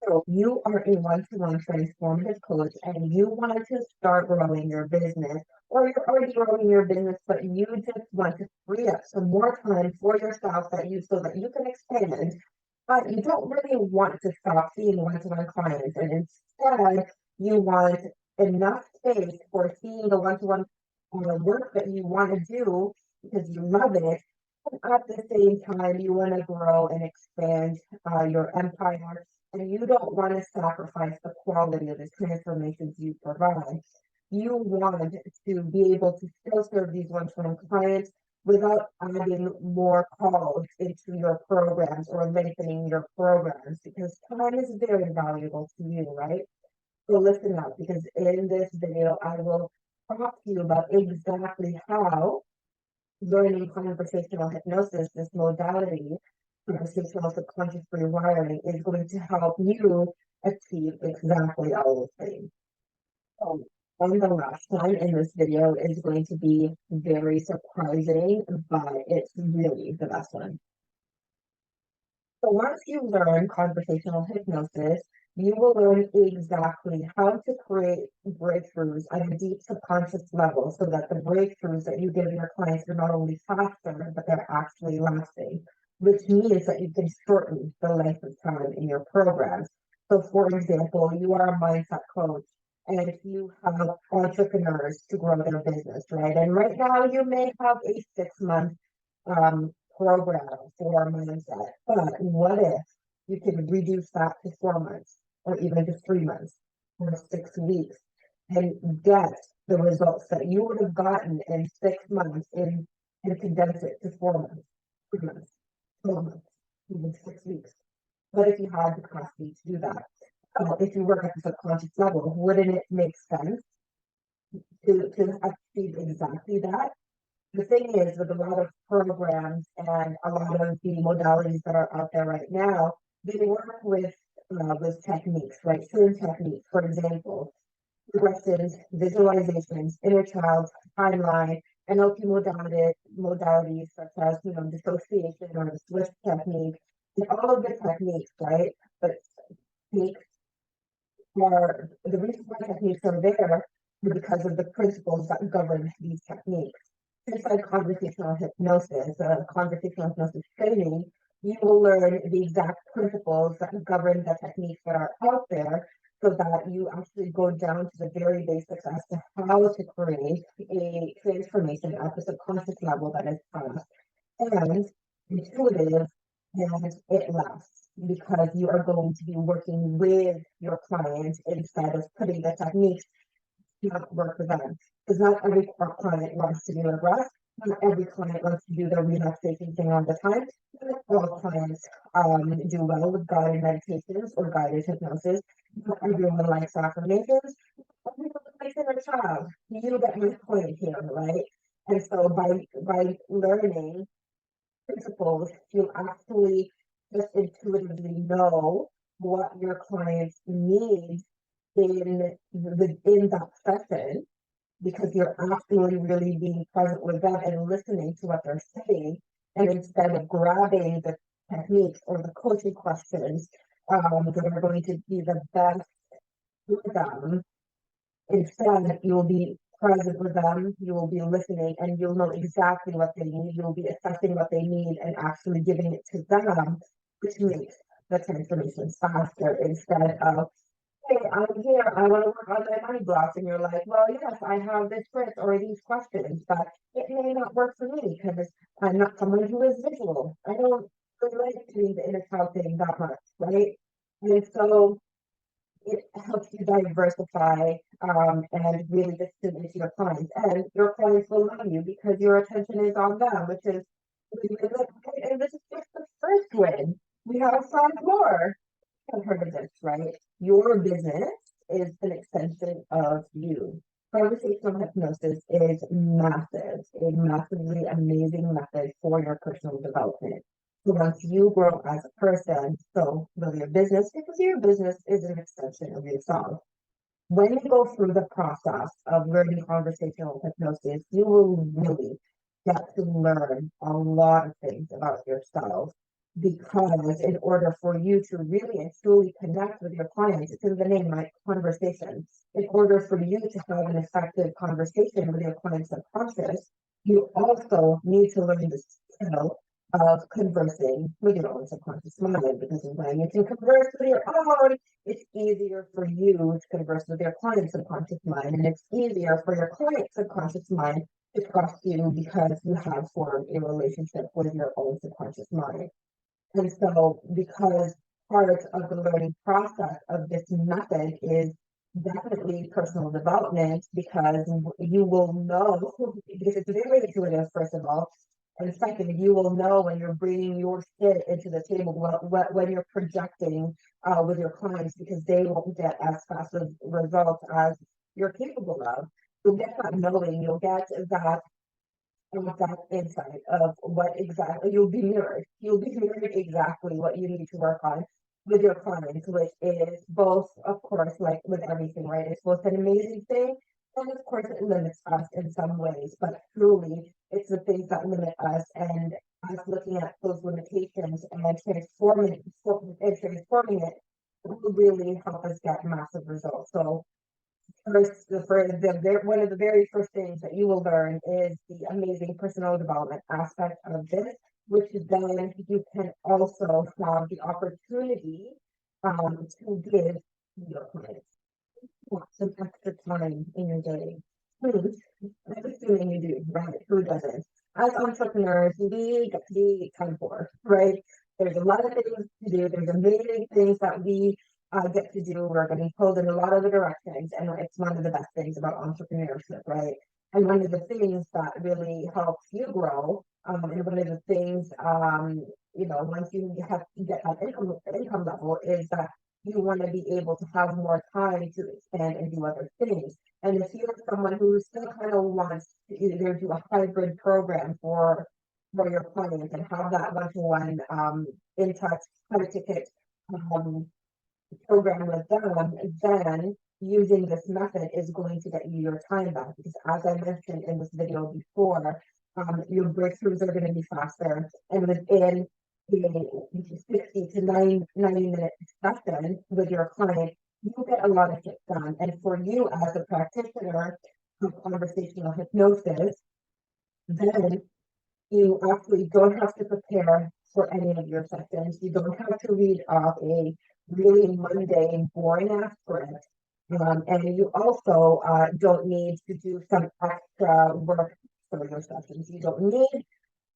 So you are a one-to-one transformative coach and you want to start growing your business, or you're already growing your business, but you just want to free up some more time for yourself so that you can expand, but you don't really want to stop seeing one-to-one clients, and instead you want enough space for seeing the one-to-one work that you want to do because you love it. And at the same time, you want to grow and expand your empire, and you don't want to sacrifice the quality of the transformations you provide. You want to be able to still serve these one-to-one clients without adding more calls into your programs or lengthening your programs, because time is very valuable to you, right? So listen up, because in this video, I will talk to you about exactly how learning conversational hypnosis, this modality, conversational subconscious rewiring, is going to help you achieve exactly all those things. So, and the last one in this video is going to be very surprising, but it's really the best one. So once you learn conversational hypnosis, you will learn exactly how to create breakthroughs on a deep subconscious level so that the breakthroughs that you give your clients are not only faster, but they're actually lasting, which means that you can shorten the length of time in your programs. So for example, you are a mindset coach and you have entrepreneurs to grow their business, right? And right now you may have a 6-month program for mindset. But what if you could reduce that to 4 months or even to 3 months or 6 weeks and get the results that you would have gotten in 6 months and condense it to 4 months, 3 months, 12 months, even 6 weeks? What if you had the capacity to do that? If you work at the subconscious level, wouldn't it make sense to achieve exactly that? The thing is, with a lot of programs and a lot of the modalities that are out there right now, they work with techniques, right? Certain techniques, for example, regressions, visualizations, inner child, timeline, NLP modalities such as dissociation or the switch technique, and all of the techniques, right? But techniques the reason why techniques are there is because of the principles that govern these techniques. Inside conversational hypnosis training, you will learn the exact principles that govern the techniques that are out there so that you actually go down to the very basics as to how to create a transformation at the subconscious level that is fast and intuitive, and it lasts because you are going to be working with your client instead of putting the techniques not work for them. Because not every client wants to do a breath. Not every client wants to do the relaxation thing all the time. Not all clients do well with guided meditations or guided hypnosis. Not everyone likes affirmations. Everyone likes inner child. You get my point here, right? And so by learning principles, you actually just intuitively know what your clients need in that session, because you're actually really being present with them and listening to what they're saying, and instead of grabbing the techniques or the coaching questions that are going to be the best for them, instead you will be present with them, you will be listening, and you'll know exactly what they need. You'll be assessing what they need and actually giving it to them, which makes the transformations faster instead of, hey, I'm here, I want to work on my money blocks. And you're like, well, yes, I have this list or these questions, but it may not work for me because I'm not someone who is visual. I don't really like doing the inner child thing that much, right? And so it helps you diversify and really listen into your clients. And your clients will love you because your attention is on them, which is really good. And this is just the first win. We have 5 more. I've heard of this, right? Your business is an extension of you. Conversational hypnosis is massive, a massively amazing method for your personal development. So once you grow as a person, so will your business, because your business is an extension of yourself. When you go through the process of learning conversational hypnosis, you will really get to learn a lot of things about yourself. because in order for you to really and truly connect with your clients, it's in the name, right? Conversation. In order for you to have an effective conversation with your client's subconscious, you also need to learn the skill of conversing with your own subconscious mind, because when you can converse with your own, it's easier for you to converse with your client's subconscious mind, and it's easier for your client's subconscious mind to trust you because you have formed a relationship with your own subconscious mind. And so, because part of the learning process of this method is definitely personal development, because you will know, because it's very intuitive, first of all. And second, you will know when you're bringing your shit into the table, when you're projecting with your clients, because they won't get as fast of results as you're capable of. You'll get that knowing, you'll get that exact insight of what exactly you'll be mirrored. You'll be mirrored exactly what you need to work on with your clients, which is both, of course, like with everything, right? It's both an amazing thing, and of course, it limits us in some ways, but truly, it's the things that limit us, and us looking at those limitations and transforming it will really help us get massive results. So one of the very first things that you will learn is the amazing personal development aspect of this, which then you can also have the opportunity to give your clients some extra time in your day. I'm assuming you do, right? Who doesn't? As entrepreneurs, we get to be time poor, right? There's a lot of things to do. There's amazing things that we get to do. We're getting pulled in a lot of the directions, and it's one of the best things about entrepreneurship, right? And one of the things that really helps you grow, and one of the things, once you get that income level, is that you want to be able to have more time to expand and do other things. And if you're someone who still kind of wants to either do a hybrid program for your clients and have that one-to-one in touch kind of ticket um, program with them, then using this method is going to get you your time back. Because as I mentioned in this video before, your breakthroughs are going to be faster, and within the 60 to 90-minute session with your client, you get a lot of shit done. And for you as a practitioner of conversational hypnosis, then you actually don't have to prepare for any of your sessions. You don't have to read off a really mundane, boring ass script. And you also don't need to do some extra work for your sessions. You don't need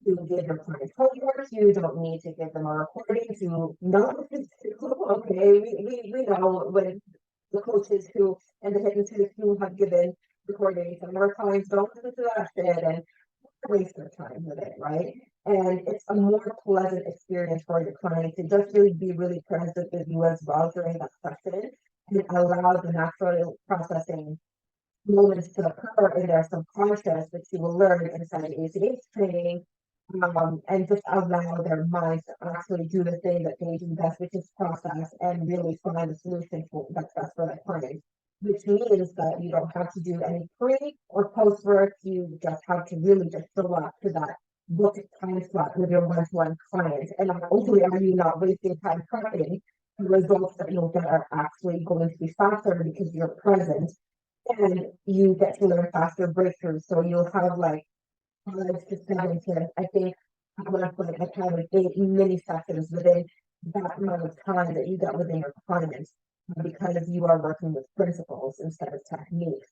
to give your clients homework. You don't need to give them a recording to not listen to. Okay, we know when the coaches who and the hypnotists who have given recordings, and our clients don't listen to that shit and waste their time with it, right? And it's a more pleasant experience for your client to just really be really present with you as well during that session, and allow the natural processing moments to occur in their subconscious, which you will learn inside ACH training, and just allow their minds to actually do the thing that they do best, which is process and really find a solution that's best for their client. Which means that you don't have to do any pre or post work. You just have to really just show up to that book time slot with your one-to-one client. And not only are you not wasting time prepping, the results that you'll get are actually going to be faster because you're present, and you get to learn faster breakthroughs. So you'll have like 5 to 7 to, I think, at one point I counted 8 mini sessions within that amount of time that you got within your clients, because you are working with principles instead of techniques.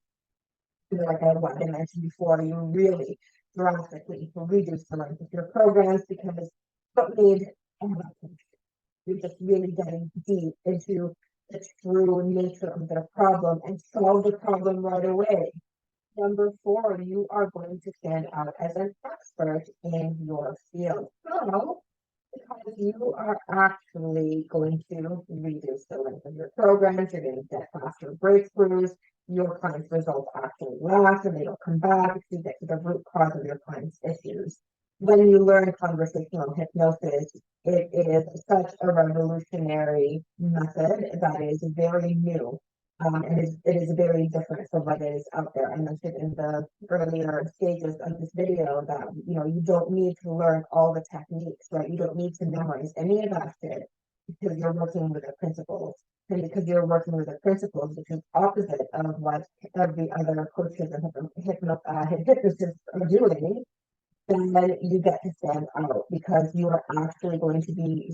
Like what I mentioned before, you really drastically reduce the length of your programs, because you don't need you're just really getting deep into the true nature of their problem and solve the problem right away. Number 4, you are going to stand out as an expert in your field. So, because you are actually going to reduce the length of your programs, you're going to get faster breakthroughs, your clients' results actually last, and they don't come back, to get to the root cause of your clients' issues. When you learn conversational hypnosis, it is such a revolutionary method that is very new. it is very different from what is out there. I mentioned in the earlier stages of this video that, you don't need to learn all the techniques, right? You don't need to memorize any of that shit because you're working with the principles. And because you're working with the principles, which is opposite of what every other coaches and hypnotists are doing, then you get to stand out because you are actually going to be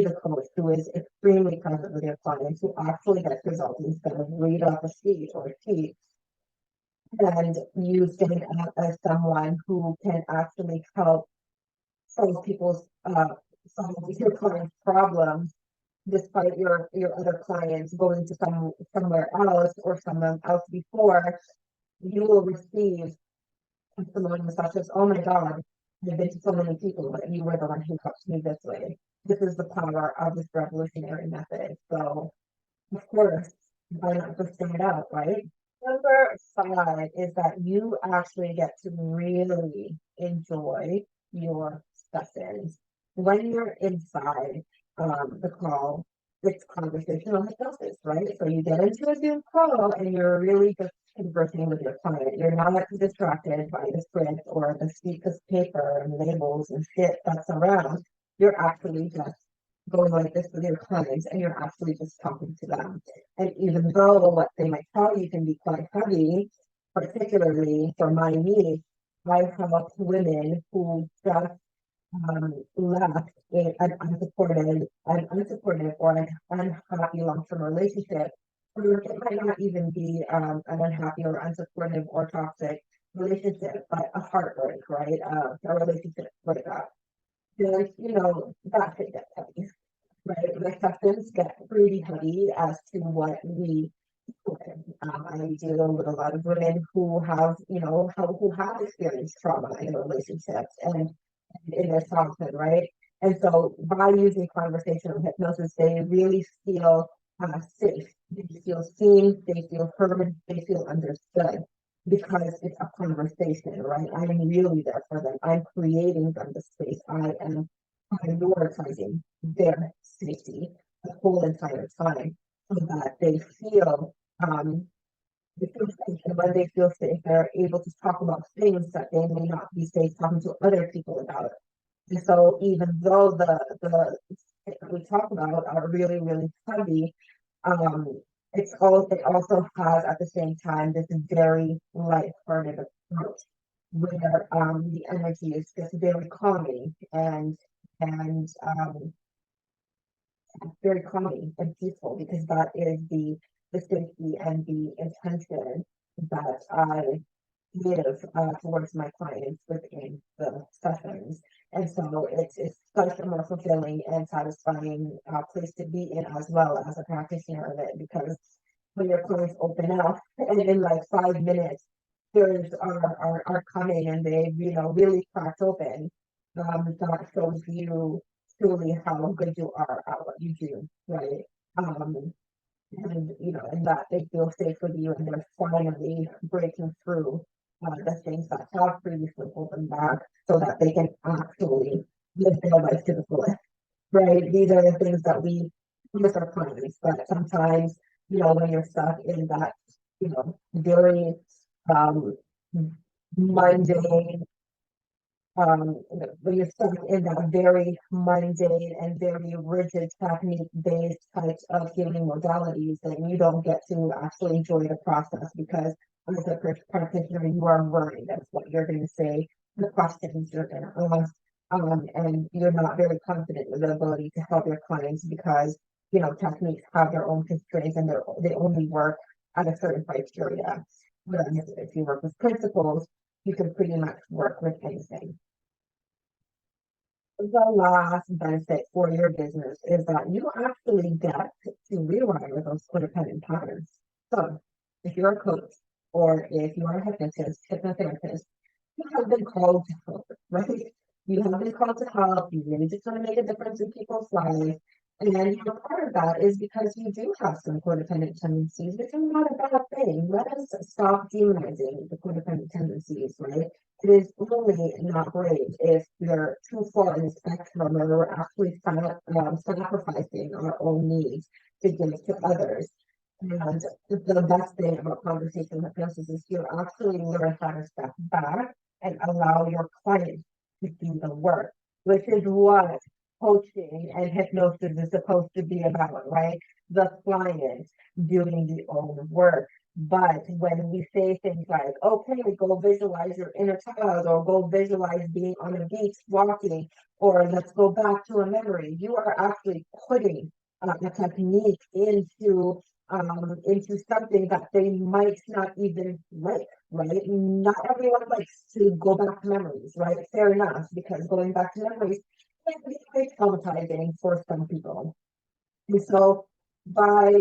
the coach who is extremely present with your clients, who actually gets results instead of read off a sheet or a sheet. And you stand out as someone who can actually help solve solve your clients' problems, despite your other clients going to somewhere else or someone else before. You will receive testimonies such as, "Oh my God, I've been to so many people, but you were the one who helped me this way." This is the power of this revolutionary method. So, of course, why not just stand it out, right? Number 5 is that you actually get to really enjoy your sessions. When you're inside the call, it's conversational hypnosis, right? So you get into a Zoom call and you're really just conversing with your client. You're not distracted by the script or the sheets of paper and labels and shit that's around. You're actually just going like this with your clients and you're actually just talking to them. And even though what they might tell you can be quite heavy, particularly for my niche, I help women who just left an unsupportive or an unhappy long-term relationship, or it might not even be an unhappy or unsupportive or toxic relationship, but a heartbreak, right? A relationship breakup. Because, that could get heavy, right? The sessions get pretty heavy as to what we I deal with a lot of women who have, who have experienced trauma in their relationships and in their childhood, right? And so by using conversational hypnosis, they really feel safe. They feel seen, they feel heard, they feel understood because it's a conversation, right? I'm really there for them. I'm creating them the space. I am prioritizing their safety the whole entire time so that um, they feel safe. And when they feel safe, they're able to talk about things that they may not be safe talking to other people about. And so even though the things that we talk about are really, really heavy, um, it also has at the same time this very lighthearted approach where the energy is just very calming and very calming and peaceful because that is the safety and the intention that I give towards my clients within the sessions. And so it's such a more fulfilling and satisfying place to be in as well as a practitioner of it because when your clients open up and in like 5 minutes, there's are coming and they, really cracked open. That shows you truly how good you are at what you do, right? Um, and that they feel safe with you and they're finally breaking through the things that have previously held them back so that they can actually live their life to the fullest, right? These are the things that we miss our clients, but sometimes, when you're stuck in that, very um, mundane when you're stuck in that very mundane and very rigid technique-based types of healing modalities, then you don't get to actually enjoy the process because as a practitioner, you are worried. That's what you're going to say, the questions you're going to ask, and you're not very confident with the ability to help your clients because, techniques have their own constraints and they only work at a certain criteria. Whereas if you work with principles, you can pretty much work with anything. The last benefit for your business is that you actually get to rewire those codependent patterns. So, if you're a coach or if you're a hypnotherapist, you have been called to help, right? You have been called to help. You really just want to make a difference in people's lives. And then part of that is because you do have some codependent tendencies, which is not a bad thing. Let us stop demonizing the codependent tendencies, right? It is really not great if you're too far in the spectrum or we're actually sacrificing our own needs to give to others. And the best thing about conversational hypnosis is you actually learn how to step back and allow your client to do the work, which is what coaching and hypnosis is supposed to be about, right? The client doing the own work. But when we say things like, okay, go visualize your inner child, or go visualize being on a beach walking, or let's go back to a memory, you are actually putting a technique into something that they might not even like, right? Not everyone likes to go back to memories, right? Fair enough, because going back to memories can be quite traumatizing for some people. And so by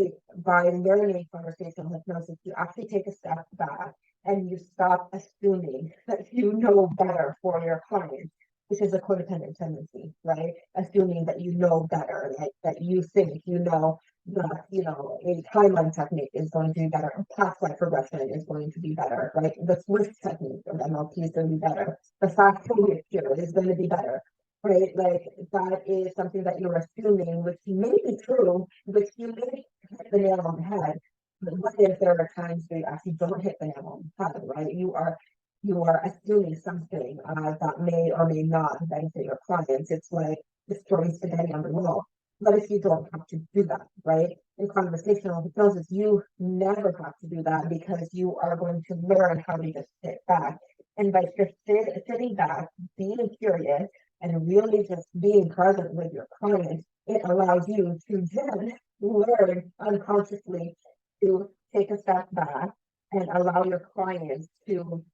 learning conversational hypnosis, you actually take a step back and you stop assuming that you know better for your client, which is a codependent tendency, right? Assuming that you know better, like that you think you know that a timeline technique is going to be better, a past life regression is going to be better, right? The Swift technique of NLP is going to be better. The fast coding cure is going to be better, right? Like that is something that you're assuming, which may be true, which you may hit the nail on the head. But what if there are times where you actually don't hit the nail on the head, right? You are assuming something that may or may not benefit your clients. It's like destroying spaghetti on the wall. But if you don't have to do that, right? In conversational hypnosis, you never have to do that because you are going to learn how to just sit back. And by just sitting back, being curious, and really just being present with your client, it allows you to then learn unconsciously to take a step back and allow your clients to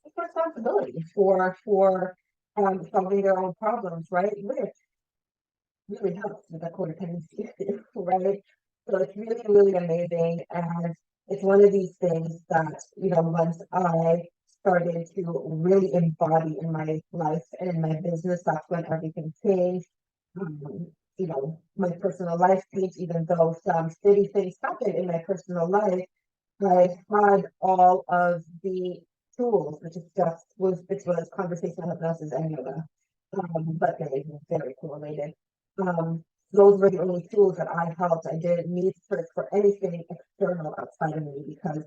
take responsibility for solving their own problems, right? Which really helps with the codependency issue, right? So it's really, really amazing. And it's one of these things that, once I started to really embody in my life and in my business, that's when everything changed. Um, my personal life changed, even though some shitty things happened in my personal life. I had all of the tools, which was conversational hypnosis and yoga, but they were very correlated. Um, those were the only tools that I helped. I didn't need to search for anything external outside of me because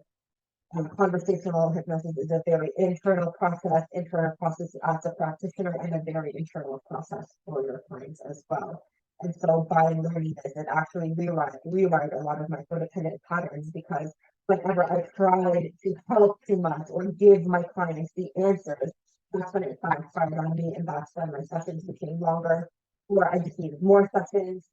conversational hypnosis is a very internal process as a practitioner, and a very internal process for your clients as well. And so by learning this, it actually rewrite a lot of my codependent patterns, because whenever I tried to help too much or give my clients the answers, that's when it backfired on me, and that's when my sessions became longer, or I just needed more sessions.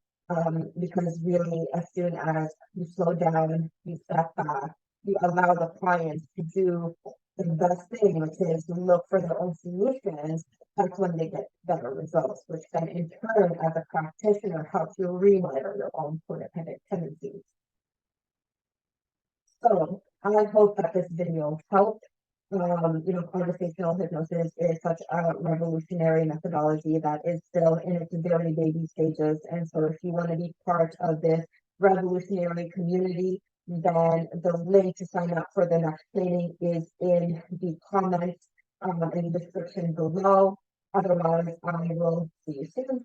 Because really, as soon as you slow down, you step back, you allow the clients to do the best thing, which is to look for their own solutions, that's when they get better results, which then in turn, as a practitioner, helps you rewire your own codependent tendencies. So I hope that this video helped. Conversational hypnosis is such a revolutionary methodology that is still in its very baby stages. And so if you want to be part of this revolutionary community, then the link to sign up for the next training is in the comments in the description below. Otherwise, I will see you soon.